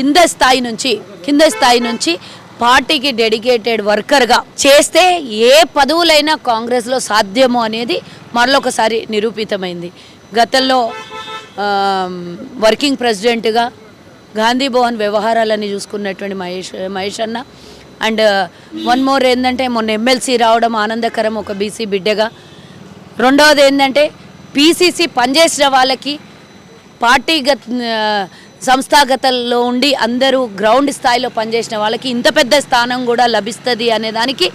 కింద స్థాయి నుంచి పార్టీకి డెడికేటెడ్ వర్కర్గా చేస్తే ఏ పదవులైనా కాంగ్రెస్లో సాధ్యము అనేది మరొకసారి నిరూపితమైంది. గతంలో వర్కింగ్ ప్రెసిడెంట్గా గాంధీ భవన్ వ్యవహారాలని చూసుకున్నటువంటి మహేష్ అన్న. అండ్ వన్ మోర్ ఏంటంటే మొన్న ఎమ్మెల్సీ రావడం ఆనందకరం ఒక బీసీ బిడ్డగా. రెండవది ఏంటంటే పీసీసీ పనిచేసిన వాళ్ళకి పార్టీ సంస్థాగతంలో ఉండి అందరూ గ్రౌండ్ స్థాయిలో పనిచేసిన వాళ్ళకి ఇంత పెద్ద స్థానం కూడా లభిస్తుంది అనే దానికి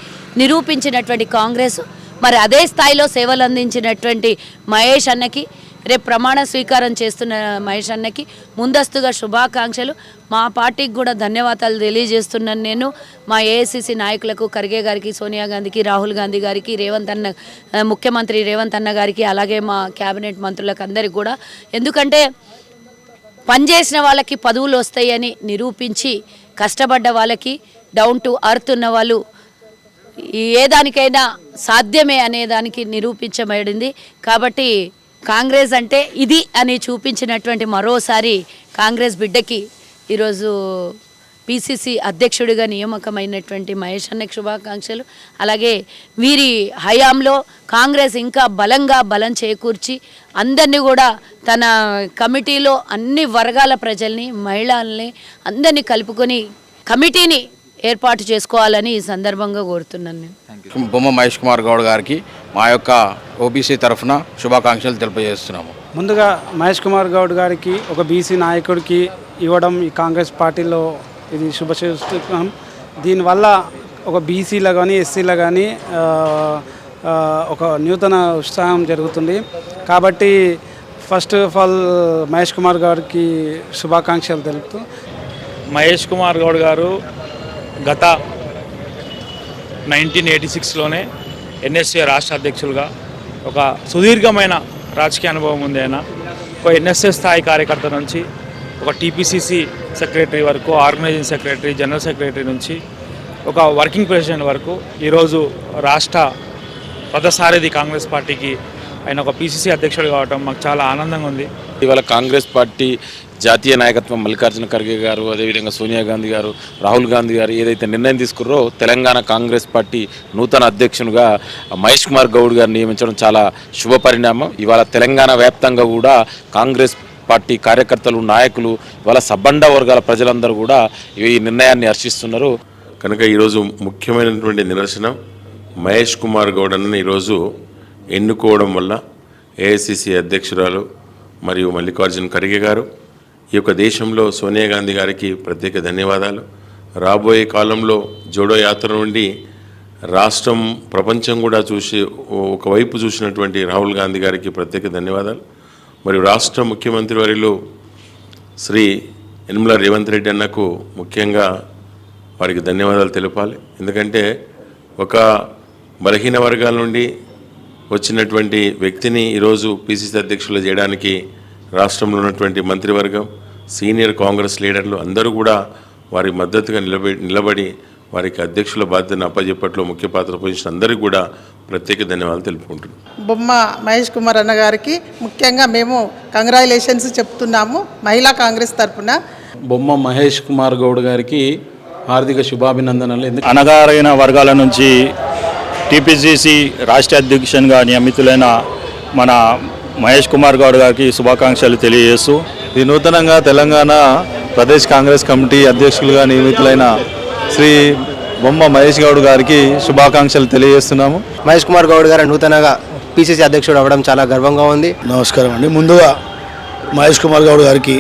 నిరూపించినటువంటి కాంగ్రెస్, మరి అదే స్థాయిలో సేవలు అందించినటువంటి మహేష్ అన్నకి, రేపు ప్రమాణ స్వీకారం చేస్తున్న మహేష్ అన్నకి ముందస్తుగా శుభాకాంక్షలు. మా పార్టీకి కూడా ధన్యవాదాలు తెలియజేస్తున్నాను నేను. మా ఏఐసిసి నాయకులకు ఖర్గే గారికి, సోనియా గాంధీకి, రాహుల్ గాంధీ గారికి, ముఖ్యమంత్రి రేవంత్ అన్న గారికి, అలాగే మా క్యాబినెట్ మంత్రులకు అందరికీ కూడా. ఎందుకంటే పనిచేసిన వాళ్ళకి పదవులు వస్తాయని నిరూపించి కష్టపడ్డ వాళ్ళకి డౌన్ టు అర్త్ ఉన్న వాళ్ళు ఏ దానికైనా సాధ్యమే అనే దానికి నిరూపించబడింది. కాబట్టి కాంగ్రెస్ అంటే ఇది అని చూపించినటువంటి మరోసారి కాంగ్రెస్ బిడ్డకి ఈరోజు పిసిసి అధ్యక్షుడిగా నియామకమైనటువంటి మహేష్ అన్నకి శుభాకాంక్షలు. అలాగే వీరి హయాంలో కాంగ్రెస్ ఇంకా బలం చేకూర్చి అందరినీ కూడా తన కమిటీలో అన్ని వర్గాల ప్రజల్ని, మహిళల్ని అందరినీ కలుపుకొని కమిటీని ఏర్పాటు చేసుకోవాలని ఈ సందర్భంగా కోరుతున్నాను నేను. బొమ్మ మహేష్ కుమార్ గౌడ్ గారికి మా యొక్క ఓబీసీ తరఫున శుభాకాంక్షలు తెలియజేస్తున్నాము. ముందుగా మహేష్ కుమార్ గౌడ్ గారికి ఒక బీసీ నాయకుడికి ఇవ్వడం ఈ కాంగ్రెస్ పార్టీలో ఇది శుభసూచకం. దీనివల్ల ఒక బీసీలో కానీ ఎస్సీలో కానీ ఒక నూతన ఉత్సాహం జరుగుతుంది. కాబట్టి first of all Mahesh Kumar గారికి శుభాకాంక్షలు తెలుపుతూ, మహేష్ కుమార్ గౌడ్ గారు గత 1986లోనే ఎన్ఎస్ఏ రాష్ట్ర అధ్యక్షులుగా ఒక సుదీర్ఘమైన రాజకీయ అనుభవం ఉంది. ఆయన ఒక ఎన్ఎస్ఏ స్థాయి కార్యకర్త నుంచి ఒక టీపీసీసీ సెక్రటరీ వరకు, ఆర్గనైజింగ్ సెక్రటరీ, జనరల్ సెక్రటరీ నుంచి ఒక వర్కింగ్ ప్రెసిడెంట్ వరకు ఈరోజు రాష్ట్ర రథసారథి కాంగ్రెస్ పార్టీకి ఆయన ఒక పీసీసీ అధ్యక్షుడు కావడం మాకు చాలా ఆనందంగా ఉంది. ఇవాళ కాంగ్రెస్ పార్టీ జాతీయ నాయకత్వం మల్లికార్జున ఖర్గే గారు, అదేవిధంగా సోనియా గాంధీ గారు, రాహుల్ గాంధీ గారు ఏదైతే నిర్ణయం తీసుకున్నారో తెలంగాణ కాంగ్రెస్ పార్టీ నూతన అధ్యక్షునిగా మహేష్ కుమార్ గౌడ్ గారు నియమించడం చాలా శుభ పరిణామం. ఇవాళ తెలంగాణ వ్యాప్తంగా కూడా కాంగ్రెస్ పార్టీ కార్యకర్తలు, నాయకులు, ఇవాళ సబ్బండ వర్గాల ప్రజలందరూ కూడా ఈ నిర్ణయాన్ని హర్షిస్తున్నారు. కనుక ఈరోజు ముఖ్యమైనటువంటి నిదర్శనం మహేష్ కుమార్ గౌడ్ అన్నని ఈరోజు ఎన్నుకోవడం వల్ల ఏఐసిసి అధ్యక్షురాలు మరియు మల్లికార్జున ఖర్గే గారు, ఈ యొక్క దేశంలో సోనియా గాంధీ గారికి ప్రత్యేక ధన్యవాదాలు. రాబోయే కాలంలో జోడో యాత్ర నుండి రాష్ట్రం, ప్రపంచం కూడా ఒకవైపు చూసినటువంటి రాహుల్ గాంధీ గారికి ప్రత్యేక ధన్యవాదాలు. మరియు రాష్ట్ర ముఖ్యమంత్రి వర్యులు శ్రీ యనమల రేవంత్ రెడ్డి అన్నకు ముఖ్యంగా వారికి ధన్యవాదాలు తెలపాలి. ఎందుకంటే ఒక బలహీన వర్గాల నుండి వచ్చినటువంటి వ్యక్తిని ఈరోజు పిసిసి అధ్యక్షులు చేయడానికి రాష్ట్రంలో ఉన్నటువంటి మంత్రివర్గం, సీనియర్ కాంగ్రెస్ లీడర్లు అందరూ కూడా వారి మద్దతుగా నిలబడి వారికి అధ్యక్షుల బాధ్యతను అప్పజెప్పట్లో ముఖ్య పాత్ర పోషించిన అందరికీ కూడా ప్రత్యేక ధన్యవాదాలు తెలుపుకుంటున్నాం. బొమ్మ మహేష్ కుమార్ అన్న గారికి ముఖ్యంగా మేము కంగ్రాచులేషన్స్ చెప్తున్నాము మహిళా కాంగ్రెస్ తరఫున. బొమ్మ మహేష్ కుమార్ గౌడ్ గారికి హార్దిక శుభాభినందనలు. అణగారిన వర్గాల నుంచి టీపీసీసీ రాష్ట్ర అధ్యక్షునిగా నియమితులైన మన మహేష్ కుమార్ గౌడ్ గారికి శుభాకాంక్షలు తెలియజేస్తూ, ఈ నూతనంగా తెలంగాణ ప్రదేశ్ కాంగ్రెస్ కమిటీ అధ్యక్షులుగా నియమితులైన శ్రీ బొమ్మ మహేష్ గౌడ్ గారికి శుభాకాంక్షలు తెలియజేస్తున్నాము. మహేష్ కుమార్ గౌడ్ గారు నూతనంగా పిసిసి అధ్యక్షుడు అవ్వడం చాలా గర్వంగా ఉంది. నమస్కారం అండి. ముందుగా మహేష్ కుమార్ గౌడ్ గారికి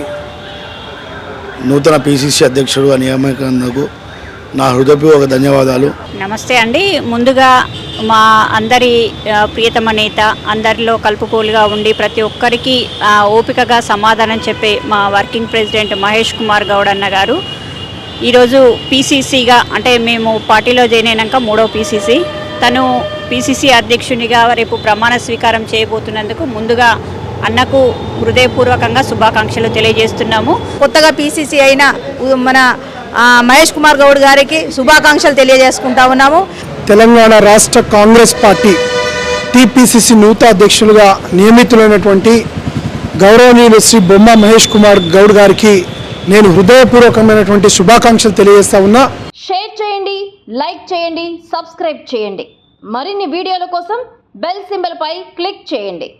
నూతన పిసిసి అధ్యక్షుడుగా నియామకానికి నా హృదయపూర్వక ధన్యవాదాలు. నమస్తే అండి. ముందుగా మా అందరి ప్రియతమ నేత, అందరిలో కలుపుకోలుగా ఉండి ప్రతి ఒక్కరికి ఓపికగా సమాధానం చెప్పే మా వర్కింగ్ ప్రెసిడెంట్ మహేష్ కుమార్ గౌడ్ అన్న గారు ఈరోజు పీసీసీగా, అంటే మేము పార్టీలో జాయిన్ అయినాక 3వ పీసీసీ, తను పీసీసీ అధ్యక్షునిగా రేపు ప్రమాణ స్వీకారం చేయబోతున్నందుకు ముందుగా అన్నకు హృదయపూర్వకంగా శుభాకాంక్షలు తెలియజేస్తున్నాము. కొత్తగా పీసీసీ అయిన మన మహేష్ కుమార్ గౌడ్ గారికి శుభాకాంక్షలు తెలియజేసుకుంటా ఉన్నాము. తెలంగాణ రాష్ట్ర కాంగ్రెస్ పార్టీ టీపీసీసీ నూతన అధ్యక్షులుగా నియమితులైనటువంటి గౌరవనీయులు శ్రీ బొమ్మ మహేష్ కుమార్ గౌడ్ గారికి నేను హృదయపూర్వకమైనటువంటి శుభాకాంక్షలు తెలియజేస్తా ఉన్నా. షేర్ చేయండి, లైక్ చేయండి, సబ్స్క్రైబ్ చేయండి. మరిన్ని వీడియోల కోసం బెల్ సింబల్ పై క్లిక్ చేయండి.